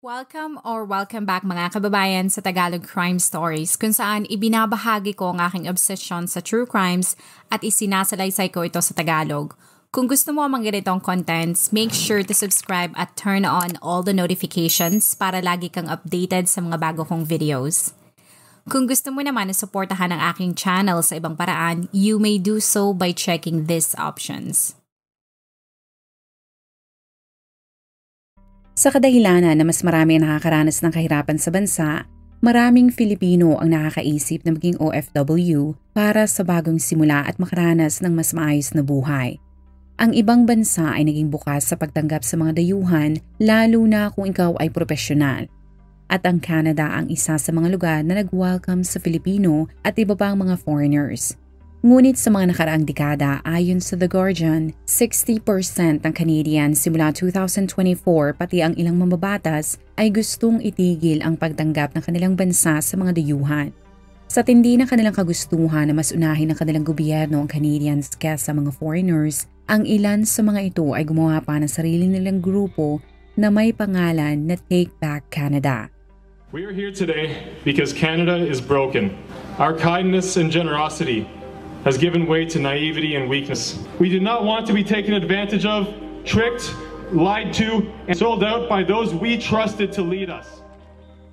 Welcome back mga kababayan sa Tagalog Crime Stories kung saan ibinabahagi ko ang aking obsession sa true crimes at isinasalaysay ko ito sa Tagalog. Kung gusto mo ang mga ganitong contents, make sure to subscribe at turn on all the notifications para lagi kang updated sa mga bago kong videos. Kung gusto mo naman na suportahan ang aking channel sa ibang paraan, you may do so by checking these options. Sa kadahilanan na mas marami ang nakakaranas ng kahirapan sa bansa, maraming Filipino ang nakakaisip na maging OFW para sa bagong simula at makaranas ng mas maayos na buhay. Ang ibang bansa ay naging bukas sa pagtanggap sa mga dayuhan lalo na kung ikaw ay propesyonal. At ang Canada ang isa sa mga lugar na nag-welcome sa Filipino at iba pang mga foreigners. Ngunit sa mga nakaraang dekada, ayon sa The Guardian, 60% ng Canadians simula 2024 pati ang ilang mambabatas ay gustong itigil ang pagtanggap ng kanilang bansa sa mga dayuhan. Sa tindi ng kanilang kagustuhan na mas unahin ng kanilang gobyerno ang Canadians kaysa mga foreigners, ang ilan sa mga ito ay gumawa pa ng sarili nilang grupo na may pangalan na Take Back Canada. We are here today because Canada is broken. Our kindness and generosity has given way to naivety and weakness. We did not want to be taken advantage of, tricked, lied to, and sold out by those we trusted to lead us.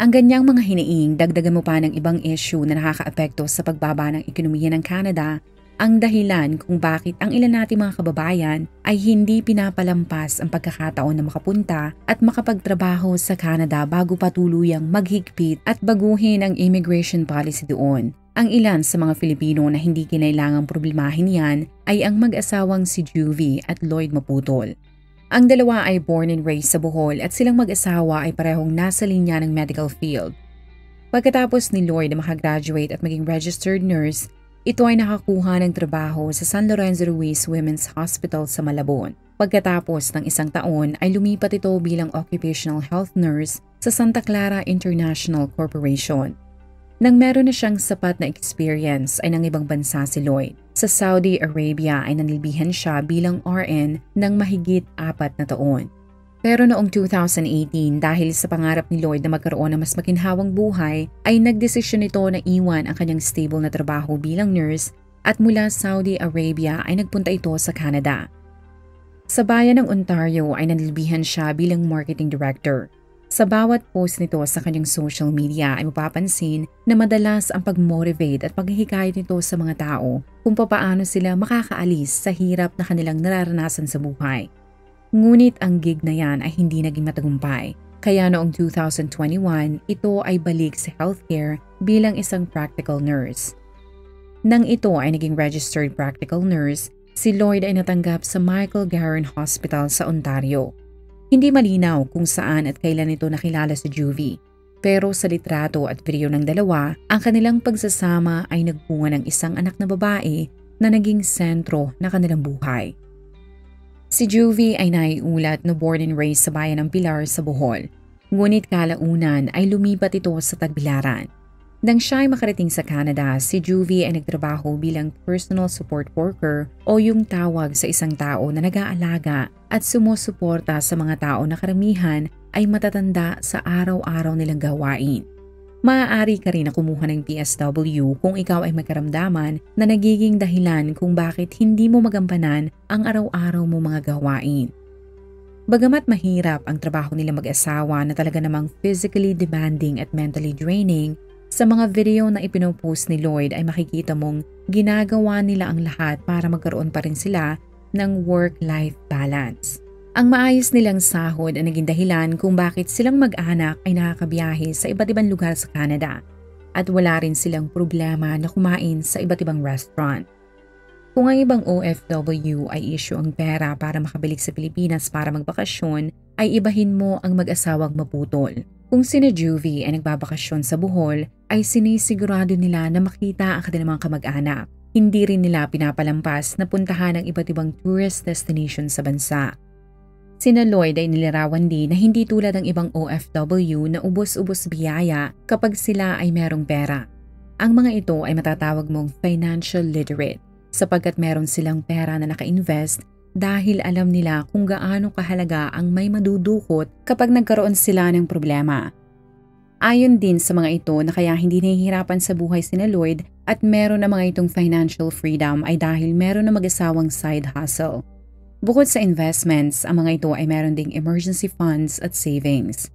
Ang ganyang mga hiniing, dagdagan mo pa ng ibang issue na nakakaapekto sa pagbaba ng ekonomiya ng Canada, ang dahilan kung bakit ang ilan nating mga kababayan ay hindi pinapalampas ang pagkakataon na makapunta at makapagtrabaho sa Canada bago patuluyang maghigpit at baguhin ang immigration policy doon. Ang ilan sa mga Filipino na hindi kinailangang problemahin yan ay ang mag-asawang si Juvie at Lloyd Maputol. Ang dalawa ay born and raised sa Bohol at silang mag-asawa ay parehong nasa linya ng medical field. Pagkatapos ni Lloyd na makagraduate at maging registered nurse, ito ay nakakuha ng trabaho sa San Lorenzo Ruiz Women's Hospital sa Malabon. Pagkatapos ng isang taon ay lumipat ito bilang occupational health nurse sa Santa Clara International Corporation. Nang meron na siyang sapat na experience ay ng ibang bansa si Lloyd. Sa Saudi Arabia ay nanilbihan siya bilang RN ng mahigit 4 na taon. Pero noong 2018 dahil sa pangarap ni Lloyd na magkaroon ng mas maginhawang buhay ay nagdesisyon ito na iwan ang kanyang stable na trabaho bilang nurse at mula Saudi Arabia ay nagpunta ito sa Canada. Sa bayan ng Ontario ay nanilbihan siya bilang marketing director. Sa bawat post nito sa kanyang social media ay mapapansin na madalas ang pag-motivate at paghihikayat nito sa mga tao kung papaano sila makakaalis sa hirap na kanilang nararanasan sa buhay. Ngunit ang gig na yan ay hindi naging matagumpay. Kaya noong 2021, ito ay balik sa healthcare bilang isang practical nurse. Nang ito ay naging registered practical nurse, si Lloyd ay natanggap sa Michael Garron Hospital sa Ontario. Hindi malinaw kung saan at kailan ito nakilala si Juvie. Pero sa litrato at video ng dalawa, ang kanilang pagsasama ay nagpunga ng isang anak na babae na naging sentro na kanilang buhay. Si Juvie ay naiulat na born and raised sa bayan ng Pilar sa Bohol. Ngunit kalaunan ay lumipat ito sa Tagbilaran. Nang siya ay makarating sa Canada, si Juvie ay nagtrabaho bilang personal support worker o yung tawag sa isang tao na nag-aalaga at sumusuporta sa mga tao na karamihan ay matatanda sa araw-araw nilang gawain. Maaari ka rin na kumuha ng PSW kung ikaw ay magkaramdaman na nagiging dahilan kung bakit hindi mo magampanan ang araw-araw mo mga gawain. Bagamat mahirap ang trabaho nila mag-asawa na talaga namang physically demanding at mentally draining, sa mga video na ipinopost ni Lloyd ay makikita mong ginagawa nila ang lahat para magkaroon pa rin sila ng work-life balance. Ang maayos nilang sahod ay naging dahilan kung bakit silang mag-anak ay nakakabiyahe sa iba't ibang lugar sa Canada at wala rin silang problema na kumain sa iba't ibang restaurant. Kung ang ibang OFW ay issue ang pera para makabalik sa Pilipinas para magbakasyon, ay ibahin mo ang mag-asawang Maputol. Kung sina Juvie ay nagbabakasyon sa Bohol, ay sinisigurado nila na makita ang kanilang mga kamag-anak. Hindi rin nila pinapalampas na puntahan ang iba't ibang tourist destination sa bansa. Sina Lloyd ay nilarawan din na hindi tulad ng ibang OFW na ubos-ubos biyaya kapag sila ay merong pera. Ang mga ito ay matatawag mong financial literate sapagkat meron silang pera na naka-invest dahil alam nila kung gaano kahalaga ang may madudukot kapag nagkaroon sila ng problema. Ayon din sa mga ito na kaya hindi nahihirapan sa buhay sina Lloyd at meron na mga itong financial freedom ay dahil meron na mag-asawang side hustle. Bukod sa investments, ang mga ito ay meron ding emergency funds at savings.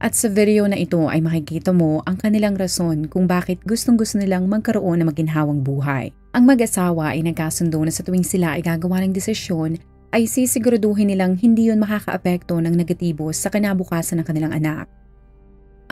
At sa video na ito ay makikita mo ang kanilang rason kung bakit gustong-gusto nilang magkaroon ng maginhawang buhay. Ang mag-asawa ay nagkasundo na sa tuwing sila ay gagawa ng desisyon ay sisiguraduhin nilang hindi yun makakaapekto ng negatibo sa kinabukasan ng kanilang anak.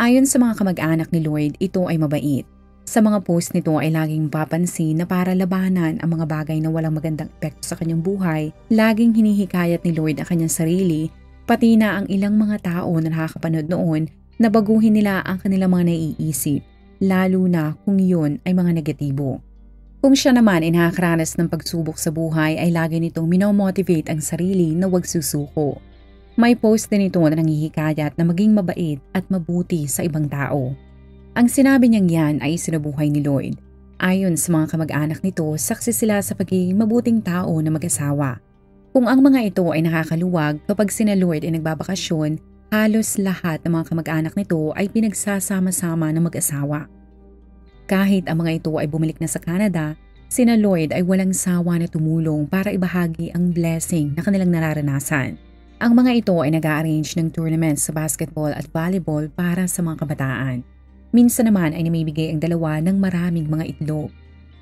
Ayon sa mga kamag-anak ni Lloyd, ito ay mabait. Sa mga post nito ay laging mapapansin na para labanan ang mga bagay na walang magandang epekto sa kanyang buhay, laging hinihikayat ni Lloyd ang kanyang sarili, pati na ang ilang mga tao na nakakapanood noon na baguhin nila ang kanilang mga naiisip, lalo na kung yun ay mga negatibo. Kung siya naman ay nakakaranas ng pagsubok sa buhay ay lagi nitong minomotivate ang sarili na huwag susuko. May post din ito na nanghihikayat na maging mabait at mabuti sa ibang tao. Ang sinabi niyang yan ay sinubuhay ni Lloyd. Ayon sa mga kamag-anak nito, saksi sila sa pagiging mabuting tao na mag-asawa. Kung ang mga ito ay nakakaluwag kapag sina Lloyd ay nagbabakasyon, halos lahat ng mga kamag-anak nito ay pinagsasama-sama ng mag-asawa. Kahit ang mga ito ay bumalik na sa Canada, sina Lloyd ay walang sawa na tumulong para ibahagi ang blessing na kanilang nararanasan. Ang mga ito ay nag-a-arrange ng tournaments sa basketball at volleyball para sa mga kabataan. Minsan naman ay namibigay ang dalawa ng maraming mga itlog.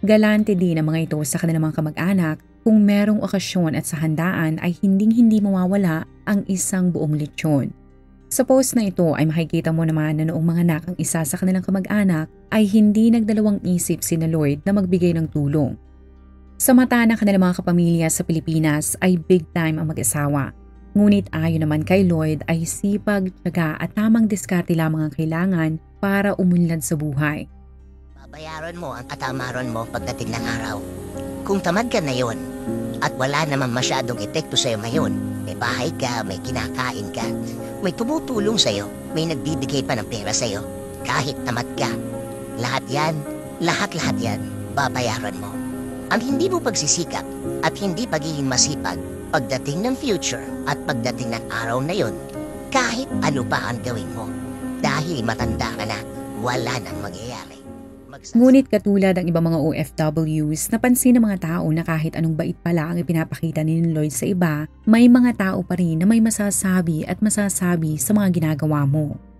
Galante din ang mga ito sa kanilang mga kamag-anak kung merong okasyon at sa handaan ay hindi mawawala ang isang buong lechon. Sa post na ito ay makikita mo naman na noong mga anak ang isa sa kanilang kamag-anak ay hindi nagdalawang isip sina Lloyd na magbigay ng tulong. Sa mata ng kanilang mga kapamilya sa Pilipinas ay big time ang mag-asawa. Ngunit ayon naman kay Lloyd ay sipag, tiyaga at tamang diskarte lamang ang kailangan para umunlad sa buhay. Babayaran mo ang katamaran mo pagdating ng araw. Kung tamad ka na yon at wala naman masyadong epekto sa'yo ngayon, may bahay ka, may kinakain ka, may tumutulong sa'yo, may nagbibigay pa ng pera sa'yo, kahit tamad ka. Lahat yan, lahat yan, babayaran mo. Ang hindi mo pagsisikap at hindi pagiging masipag pagdating ng future at pagdating ng araw na yon, kahit ano pa ang gawin mo. Dahil matanda ka na, wala nang mangyayari. Ngunit katulad ang ibang mga OFWs, napansin ng mga tao na kahit anong bait pala ang ipinapakita ni Lloyd sa iba, may mga tao pa rin na may masasabi sa mga ginagawa mo.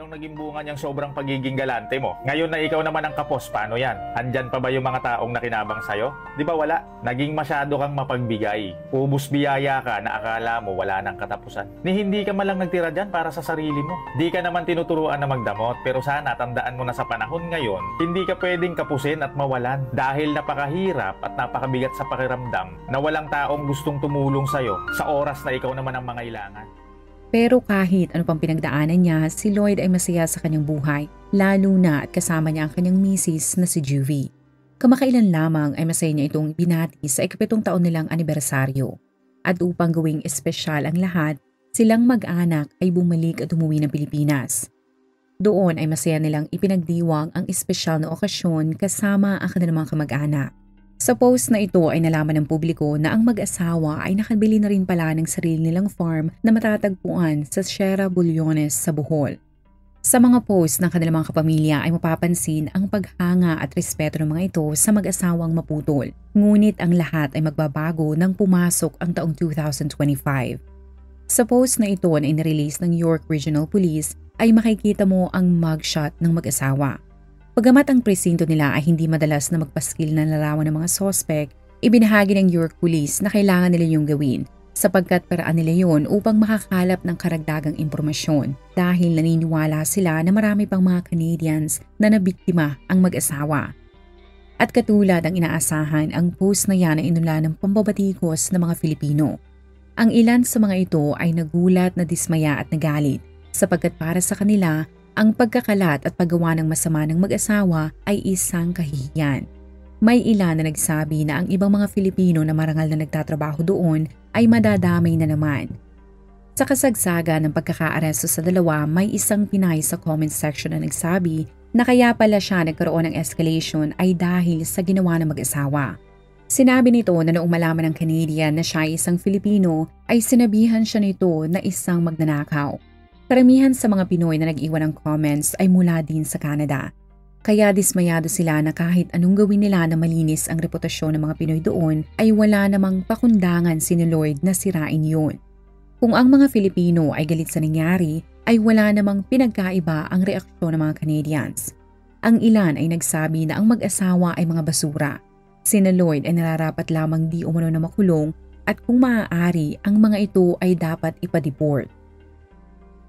Anong naging bunga niyang sobrang pagiging galante mo? Ngayon na ikaw naman ang kapos, paano yan? Andyan pa ba yung mga taong nakinabang sa'yo? Di ba wala? Naging masyado kang mapagbigay. Ubus biyaya ka na akala mo wala nang katapusan. Ni hindi ka malang nagtira dyan para sa sarili mo. Di ka naman tinuturuan na magdamot, pero sana tandaan mo na sa panahon ngayon, hindi ka pwedeng kapusin at mawalan. Dahil napakahirap at napakabigat sa pakiramdam na walang taong gustong tumulong sa'yo sa oras na ikaw naman ang mangailangan. Pero kahit ano pang pinagdaanan niya, si Lloyd ay masaya sa kanyang buhay, lalo na at kasama niya ang kanyang misis na si Juvie. Kamakailan lamang ay masaya niya itong binati sa 7th taon nilang anibersaryo. At upang gawing espesyal ang lahat, silang mag-anak ay bumalik at umuwi ng Pilipinas. Doon ay masaya nilang ipinagdiwang ang espesyal na okasyon kasama ang kanilang mga kamag-anak. Sa post na ito ay nalaman ng publiko na ang mag-asawa ay nakabili na rin pala ng sarili nilang farm na matatagpuan sa Sierra Bullones sa Bohol. Sa mga post ng kanilang mga kapamilya ay mapapansin ang paghanga at respeto ng mga ito sa mag-asawang maputol. Ngunit ang lahat ay magbabago nang pumasok ang taong 2025. Sa post na ito na inirelease ng York Regional Police ay makikita mo ang mugshot ng mag-asawa. Pagamat ang presinto nila ay hindi madalas na magpaskil na larawan ng mga sospek, ibinahagi ng York Police na kailangan nila yung gawin sapagkat paraan nila yon upang makakalap ng karagdagang impormasyon dahil naniniwala sila na marami pang mga Canadians na nabiktima ang mag-asawa. At katulad ang inaasahan, ang post na yan ay inula ng pambabatikos ng mga Filipino. Ang ilan sa mga ito ay nagulat, nadismaya at nagalit sapagkat para sa kanila, ang pagkakalat at paggawa ng masama ng mag-asawa ay isang kahihiyan. May ilan na nagsabi na ang ibang mga Filipino na marangal na nagtatrabaho doon ay madadamay na naman. Sa kasagsaga ng pagkakaaresto sa dalawa, may isang Pinay sa comment section na nagsabi na kaya pala siya nagkaroon ng escalation ay dahil sa ginawa ng mag-asawa. Sinabi nito na noong malaman ng Canadian na siya ay isang Filipino ay sinabihan siya nito na isang magnanakaw. Karamihan sa mga Pinoy na nag-iwan ng comments ay mula din sa Canada. Kaya dismayado sila na kahit anong gawin nila na malinis ang reputasyon ng mga Pinoy doon ay wala namang pakundangan si Lloyd na sirain yun. Kung ang mga Filipino ay galit sa nangyari ay wala namang pinagkaiba ang reaksyon ng mga Canadians. Ang ilan ay nagsabi na ang mag-asawa ay mga basura. Sina Lloyd ay nararapat lamang di umano na makulong at kung maaari ang mga ito ay dapat ipa-deport.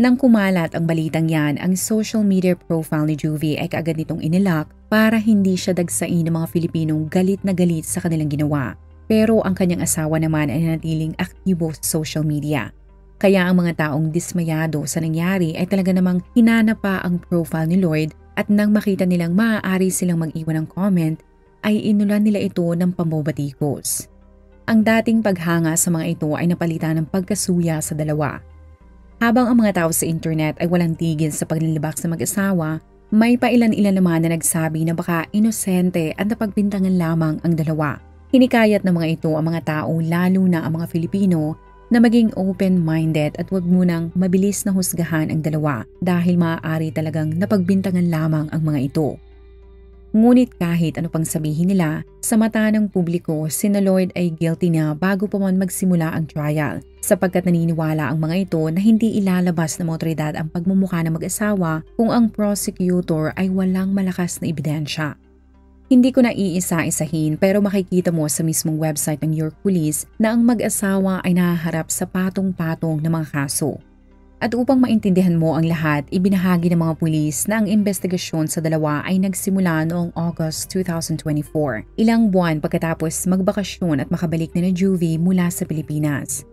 Nang kumalat ang balitang yan, ang social media profile ni Juvie ay kaagad nitong inilak para hindi siya dagsain ng mga Filipinong galit na galit sa kanilang ginawa. Pero ang kanyang asawa naman ay nanatiling aktibo sa social media. Kaya ang mga taong dismayado sa nangyari ay talaga namang hinanap pa ang profile ni Lloyd at nang makita nilang maaari silang mag-iwan ng comment, ay inulan nila ito ng pambabatikos. Ang dating paghanga sa mga ito ay napalitan ng pagkasuya sa dalawa. Habang ang mga tao sa internet ay walang tigil sa paglilibak sa mag-asawa, may pailan-ilan naman na nagsabi na baka inosente at napagbintangan lamang ang dalawa. Hinikayat ng mga ito ang mga tao lalo na ang mga Filipino na maging open-minded at huwag munang mabilis na husgahan ang dalawa dahil maaari talagang napagbintangan lamang ang mga ito. Ngunit kahit ano pang sabihin nila, sa mata ng publiko, si Lloyd ay guilty na bago pa man magsimula ang trial sapagkat naniniwala ang mga ito na hindi ilalabas ng otoridad ang pagmumukha ng mag-asawa kung ang prosecutor ay walang malakas na ebidensya. Hindi ko na iisa-isahin pero makikita mo sa mismong website ng New York Police na ang mag-asawa ay nahaharap sa patong-patong na mga kaso. At upang maintindihan mo ang lahat, ibinahagi ng mga pulis na ang investigasyon sa dalawa ay nagsimula noong August 2024, ilang buwan pagkatapos magbakasyon at makabalik na Juvie mula sa Pilipinas.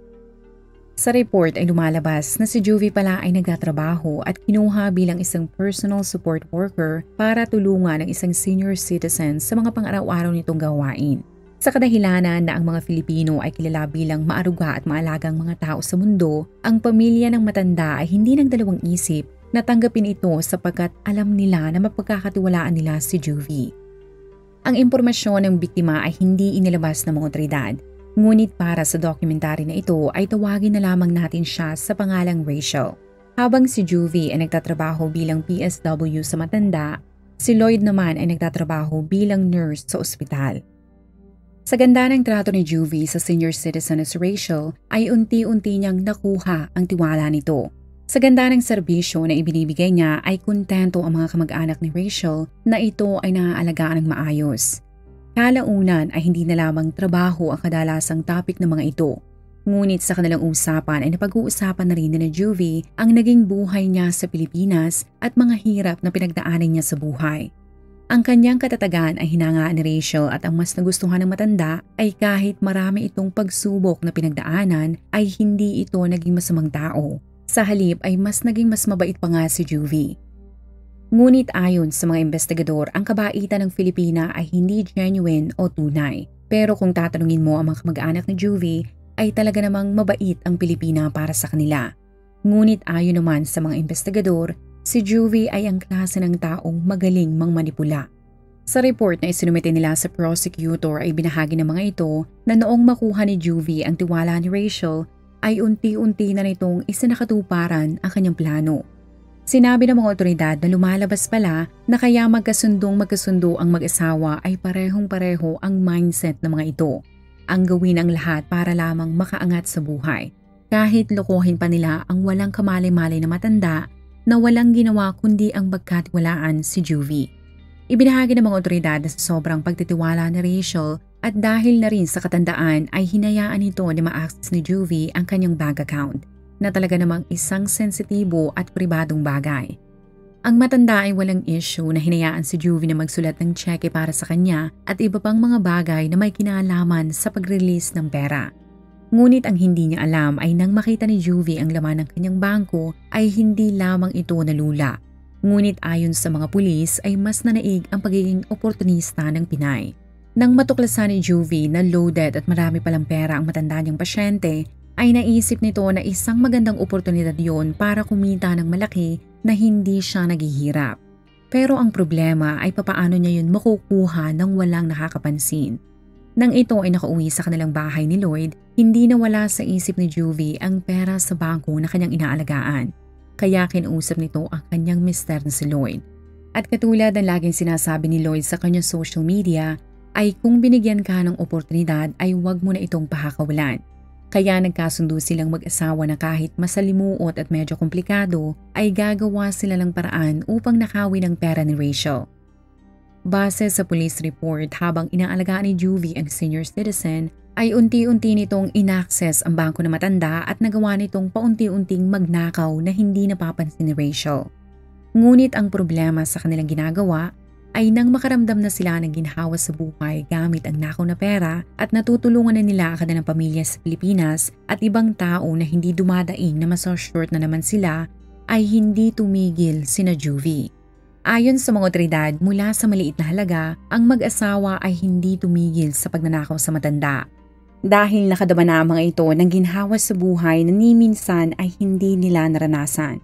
Sa report ay lumalabas na si Juvie pala ay nagtatrabaho at kinuha bilang isang personal support worker para tulungan ang isang senior citizen sa mga pang-araw-araw nitong gawain. Sa kadahilanan na ang mga Filipino ay kilala bilang maaruga at maalagang mga tao sa mundo, ang pamilya ng matanda ay hindi nagdalawang isip na tanggapin ito sapagkat alam nila na mapagkakatiwalaan nila si Juvie. Ang impormasyon ng biktima ay hindi inilabas ng mga otoridad, ngunit para sa dokumentary na ito ay tawagin na lamang natin siya sa pangalang Rachel. Habang si Juvie ay nagtatrabaho bilang PSW sa matanda, si Lloyd naman ay nagtatrabaho bilang nurse sa ospital. Sa ganda ng trato ni Juvie sa senior citizen na si Rachel ay unti-unti niyang nakuha ang tiwala nito. Sa ganda ng serbisyo na ibinibigay niya ay kontento ang mga kamag-anak ni Rachel na ito ay naaalagaan ng maayos. Kalaunan ay hindi na lamang trabaho ang kadalasang topic ng mga ito. Ngunit sa kanilang usapan ay napag-uusapan na rin ni Juvie ang naging buhay niya sa Pilipinas at mga hirap na pinagdaanan niya sa buhay. Ang kanyang katatagan ay hinangaan ni Rachel at ang mas nagustuhan ng matanda ay kahit marami itong pagsubok na pinagdaanan ay hindi ito naging masamang tao. Sa halip ay mas naging mas mabait pa nga si Juvie. Ngunit ayon sa mga investigador, ang kabaitan ng Filipina ay hindi genuine o tunay. Pero kung tatanungin mo ang mga kamag-anak ni Juvie ay talaga namang mabait ang Pilipina para sa kanila. Ngunit ayon naman sa mga investigador, si Juvie ay ang klase ng taong magaling mangmanipula. Sa report na isinumite nila sa prosecutor ay binahagi ng mga ito na noong makuha ni Juvie ang tiwala ni Rachel ay unti-unti na nitong isinakatuparan ang kanyang plano. Sinabi ng mga otoridad na lumalabas pala na kaya magkasundo ang mag-asawa ay parehong-pareho ang mindset ng mga ito. Ang gawin ang lahat para lamang makaangat sa buhay. Kahit lokohin pa nila ang walang kamalay-malay na matanda na walang ginawa kundi ang pagkatiwalaan si Juvie. Ibinahagi ng mga otoridad na sa sobrang pagtitiwala ni Rachel at dahil na rin sa katandaan ay hinayaan ito na ma-access ni Juvie ang kanyang bank account na talaga namang isang sensitibo at pribadong bagay. Ang matanda ay walang issue na hinayaan si Juvie na magsulat ng cheque para sa kanya at iba pang mga bagay na may kinalaman sa pag-release ng pera. Ngunit ang hindi niya alam ay nang makita ni Juvie ang laman ng kanyang bangko ay hindi lamang ito nalula. Ngunit ayon sa mga pulis ay mas nanaig ang pagiging oportunista ng Pinay. Nang matuklasan ni Juvie na loaded at marami palang pera ang matanda niyang pasyente, ay naisip nito na isang magandang oportunidad yon para kumita ng malaki na hindi siya naghihirap. Pero ang problema ay papaano niya yun makukuha nang walang nakakapansin. Nang ito ay nakauwi sa kanilang bahay ni Lloyd, hindi nawala sa isip ni Juvie ang pera sa bangko na kanyang inaalagaan. Kaya kinausap nito ang kanyang mister na si Lloyd. At katulad ng laging sinasabi ni Lloyd sa kanyang social media, ay kung binigyan ka ng oportunidad ay huwag mo na itong pahakawalan. Kaya nagkasundo silang mag-asawa na kahit masalimuot at medyo komplikado ay gagawa sila ng paraan upang nakawin ang pera ni Rachel. Base sa police report, habang inaalagaan ni Juvie ang senior citizen, ay unti-unti nitong inaccess ang bangko na matanda at nagawa nitong paunti-unting magnakaw na hindi napapansin ni Rachel. Ngunit ang problema sa kanilang ginagawa ay nang makaramdam na sila ng ginhawa sa buhay gamit ang nakaw na pera at natutulungan na nila ang kanilang pamilya sa Pilipinas at ibang tao na hindi dumadaing na maso-short na naman sila, ay hindi tumigil sina Juvie. Ayon sa mga otoridad, mula sa maliit na halaga, ang mag-asawa ay hindi tumigil sa pagnanakaw sa matanda. Dahil nakadama na ang mga ito ng ginhawa sa buhay na ni minsan ay hindi nila naranasan.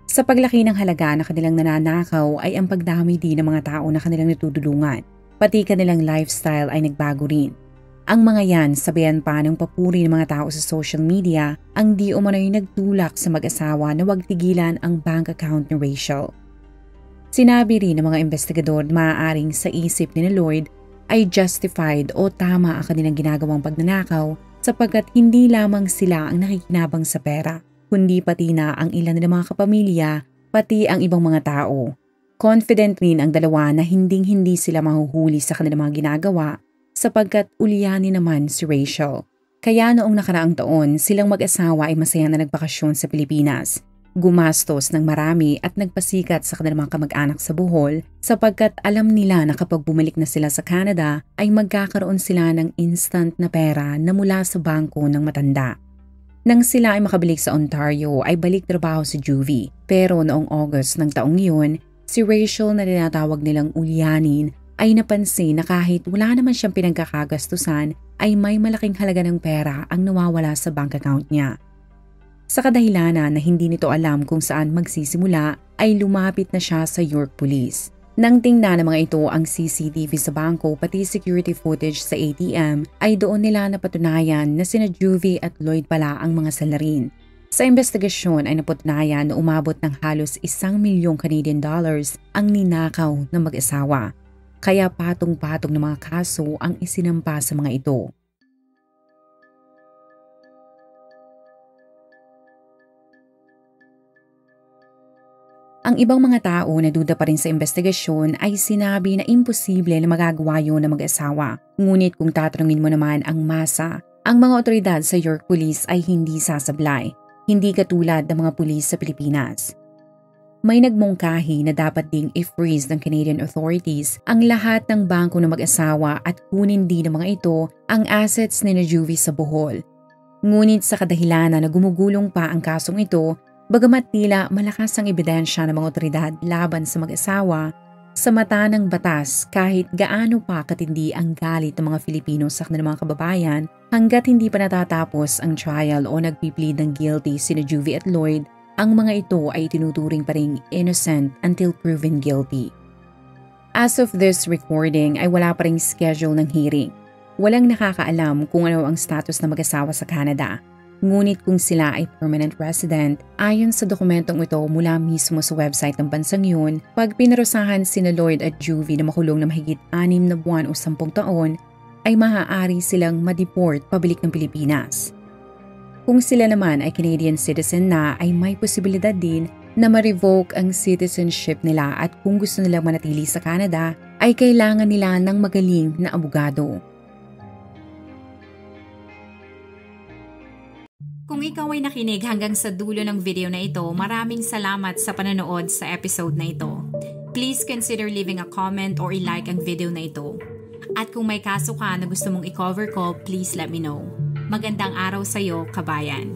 Sa paglaki ng halaga na kanilang nananakaw ay ang pagdami din ng mga tao na kanilang natutulungan. Pati kanilang lifestyle ay nagbago rin. Ang mga yan, sabayan pa ng papuri ng mga tao sa social media, ang di umano'y nagtulak sa mag-asawa na huwag tigilan ang bank account ni Rachel. Sinabi rin ng mga investigador na maaaring sa isip ni Lloyd ay justified o tama ang kanilang ginagawang pagnanakaw sapagkat hindi lamang sila ang nakikinabang sa pera, kundi pati na ang ilan ng mga kapamilya, pati ang ibang mga tao. Confident rin ang dalawa na hinding-hindi sila mahuhuli sa kanilang mga ginagawa sapagkat ulyanin naman si Rachel. Kaya noong nakaraang taon, silang mag-asawa ay masaya na nagbakasyon sa Pilipinas. Gumastos ng marami at nagpasikat sa kanilang mga kamag-anak sa Bohol sapagkat alam nila na kapag bumalik na sila sa Canada ay magkakaroon sila ng instant na pera na mula sa bangko ng matanda. Nang sila ay makabalik sa Ontario ay balik trabaho si Juvie, pero noong August ng taong yun, si Rachel na tinatawag nilang ulyanin ay napansin na kahit wala naman siyang pinagkakagastusan ay may malaking halaga ng pera ang nawawala sa bank account niya. Sa kadahilanan na hindi nito alam kung saan magsisimula ay lumapit na siya sa York Police. Nang tingnan ng mga ito ang CCTV sa bangko pati security footage sa ATM ay doon nila napatunayan na sina Juvie at Lloyd pala ang mga salarin. Sa investigasyon ay napatunayan na umabot ng halos 1 milyong Canadian dollars ang ninakaw ng mag-asawa. Kaya patong-patong ng mga kaso ang isinampa sa mga ito. Ang ibang mga tao na duda pa rin sa investigasyon ay sinabi na imposible na magagawa yun ng mag-asawa. Ngunit kung tatanungin mo naman ang masa, ang mga otoridad sa York Police ay hindi sasablay, hindi katulad ng mga pulis sa Pilipinas. May nagmungkahi na dapat ding i-freeze ng Canadian authorities ang lahat ng bangko ng mag-asawa at kunin din ng mga ito ang assets ni Juvie sa Bohol. Ngunit sa kadahilanan na gumugulong pa ang kasong ito, bagamat tila malakas ang ebidensya ng mga otoridad laban sa mag-asawa, sa mata ng batas kahit gaano pa katindi ang galit ng mga Filipino sa kanilang mga kababayan, hanggat hindi pa natatapos ang trial o nagpiplead ng guilty sina Juvie at Lloyd, ang mga ito ay tinuturing pa ring innocent until proven guilty. As of this recording ay wala pa ring schedule ng hearing. Walang nakakaalam kung ano ang status ng mag-asawa sa Canada. Ngunit kung sila ay permanent resident, ayon sa dokumentong ito mula mismo sa website ng bansang yun, pag pinarusahan sina Lloyd at Juvie na makulong na mahigit 6 na buwan o 10 taon, ay maaari silang ma-deport pabalik ng Pilipinas. Kung sila naman ay Canadian citizen na, ay may posibilidad din na ma-revoke ang citizenship nila at kung gusto nilang manatili sa Canada, ay kailangan nila ng magaling na abogado. Kung ikaw ay nakinig hanggang sa dulo ng video na ito, maraming salamat sa panonood sa episode na ito. Please consider leaving a comment or i-like ang video na ito. At kung may kaso ka na gusto mong i-cover ko, please let me know. Magandang araw sa'yo, kabayan.